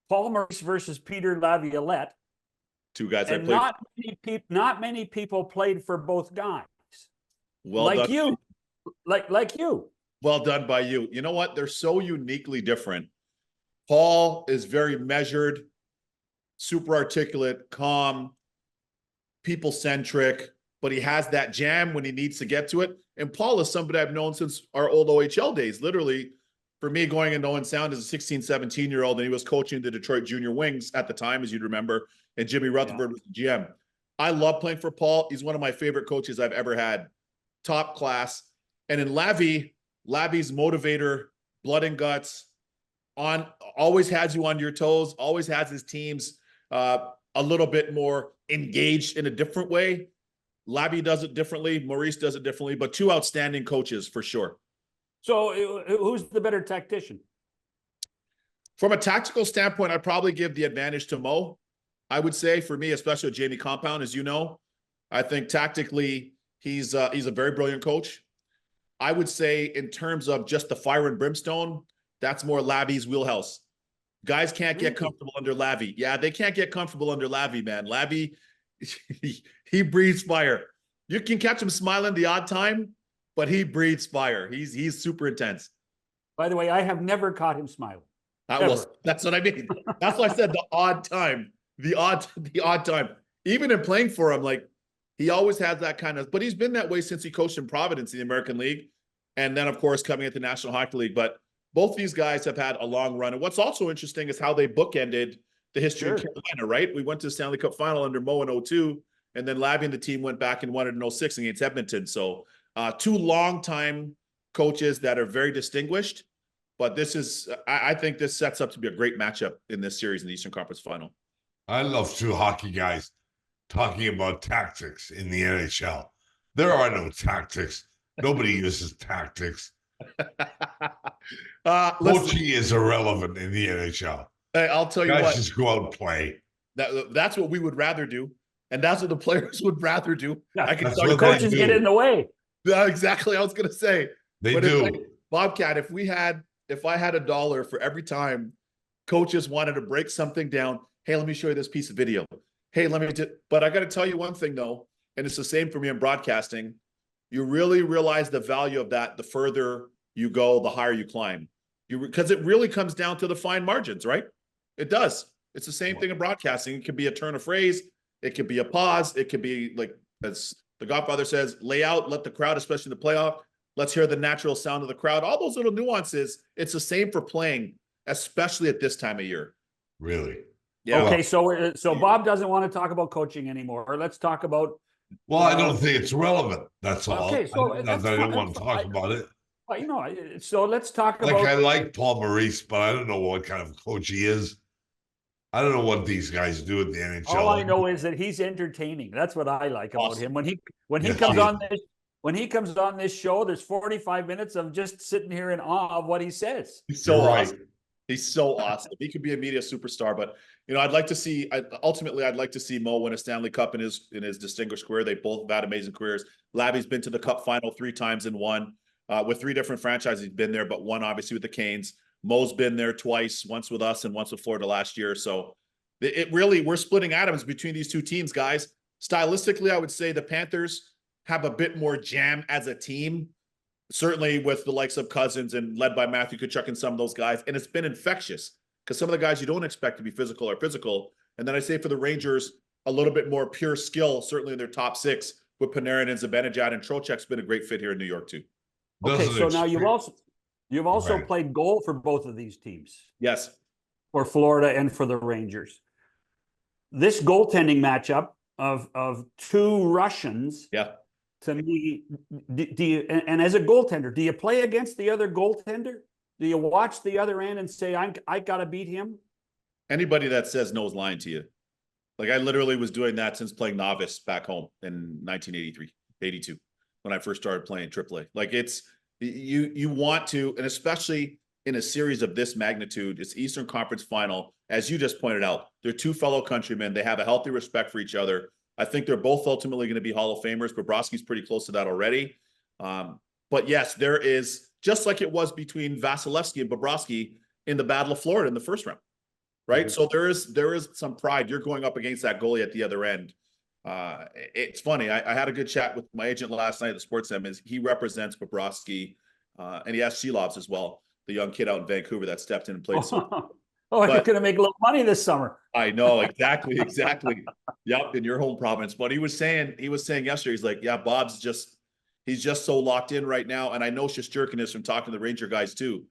Paul Maurice versus Peter Laviolette. Two guys and not many people played for both guys. Well done. Like you. Well done by you. You know what? They're so uniquely different. Paul is very measured, super articulate, calm, people-centric, but he has that jam when he needs to get to it. And Paul is somebody I've known since our old OHL days. Literally, for me, going into Owen Sound as a 16, 17-year-old, and he was coaching the Detroit Junior Wings at the time, as you'd remember, and Jimmy Rutherford was the GM. I love playing for Paul. He's one of my favorite coaches I've ever had. Top class. And in Lavi's motivator, blood and guts, always has you on your toes, always has his teams a little bit more engaged in a different way. Lavi does it differently. Maurice does it differently, but two outstanding coaches for sure. So who's the better tactician? From a tactical standpoint, I'd probably give the advantage to Mo. I would say for me, especially with Jamie Compound, as you know, I think tactically he's a very brilliant coach. I would say in terms of just the fire and brimstone, that's more Lavi's wheelhouse. Guys can't get comfortable under Lavi. Yeah, they can't get comfortable under Lavi, man. Lavi, he breathes fire. You can catch him smiling the odd time, but he breathes fire. He's super intense. By the way, I have never caught him smiling. That's what I mean. That's why I said the odd time. The odd time. Even in playing for him, like he always has that kind of, but he's been that way since he coached in Providence in the American League. And then, of course, coming at the National Hockey League. But both these guys have had a long run. And what's also interesting is how they bookended the history of Carolina, right? We went to the Stanley Cup final under Mo in 2002, and then Lavi and the team went back and won it in 2006 against Edmonton. So two long-time coaches that are very distinguished. But this is, I think this sets up to be a great matchup in this series in the Eastern Conference Final. I love two hockey guys talking about tactics in the NHL. There are no tactics. Nobody uses tactics. Coaching is irrelevant in the NHL. Hey, I'll tell you guys what. Just go out and play. That's what we would rather do. And that's what the players would rather do. Yeah, the coaches get in the way. Yeah, exactly. I was going to say. They do. Bobcat, if I had $1 for every time coaches wanted to break something down, hey, let me show you this piece of video. Hey, but I got to tell you one thing though, and it's the same for me in broadcasting. You really realize the value of that. The further you go, the higher you climb. Because it really comes down to the fine margins, right? It does. It's the same thing in broadcasting. It could be a turn of phrase. It could be a pause. It could be like, as the Godfather says, lay out, let the crowd, especially in the playoff, let's hear the natural sound of the crowd. All those little nuances, it's the same for playing, especially at this time of year. Really? Yeah. Okay, so Bob doesn't want to talk about coaching anymore. Let's talk about. Well, I don't think it's relevant. That's all. Okay, so I don't want to talk about it. So let's talk about. I like Paul Maurice, but I don't know what kind of coach he is. I don't know what these guys do at the NHL. All I know is that he's entertaining. That's what I like about him. When he comes on this show, there's 45 minutes of just sitting here in awe of what he says. He's so awesome. He's so awesome. He could be a media superstar, but I'd like to see. Ultimately, I'd like to see Mo win a Stanley Cup in his distinguished career. They both have had amazing careers. Lavi's been to the Cup final 3 times and won with 3 different franchises. He's been there, but one obviously with the Canes. Mo's been there twice, once with us and once with Florida last year. So it really, we're splitting atoms between these two teams, guys. Stylistically, I would say the Panthers have a bit more jam as a team, certainly with the likes of Cousins and led by Matthew Tkachuk and some of those guys. And it's been infectious because some of the guys you don't expect to be physical are physical. And then I say for the Rangers, a little bit more pure skill, certainly in their top 6 with Panarin and Zibanejad, and Trocheck's been a great fit here in New York too. Okay, so now you've also played goal for both of these teams. Yes. For Florida and for the Rangers. This goaltending matchup of 2 Russians. Yeah. To me, do you, and as a goaltender, do you play against the other goaltender? Do you watch the other end and say, I got to beat him? Anybody that says no is lying to you. Like I literally was doing that since playing novice back home in 1983, 82, when I first started playing AAA. Like it's, you want to, and especially in a series of this magnitude, it's Eastern Conference Final. As you just pointed out, they're 2 fellow countrymen. They have a healthy respect for each other. I think they're both ultimately going to be Hall of Famers. Bobrovsky's pretty close to that already. But yes, there is, just like it was between Vasilevsky and Bobrovsky in the Battle of Florida in the first round. right? So there is some pride. You're going up against that goalie at the other end. It's funny. I had a good chat with my agent last night at the Sports Center. He represents Bobrovsky, and he has Shelovs as well, the young kid out in Vancouver that stepped in and played. You're going to make a little money this summer. I know, exactly. Yep, in your home province. But he was saying yesterday, he's like, yeah, Bob's he's just so locked in right now. And I know Shesterkin is from talking to the Ranger guys too.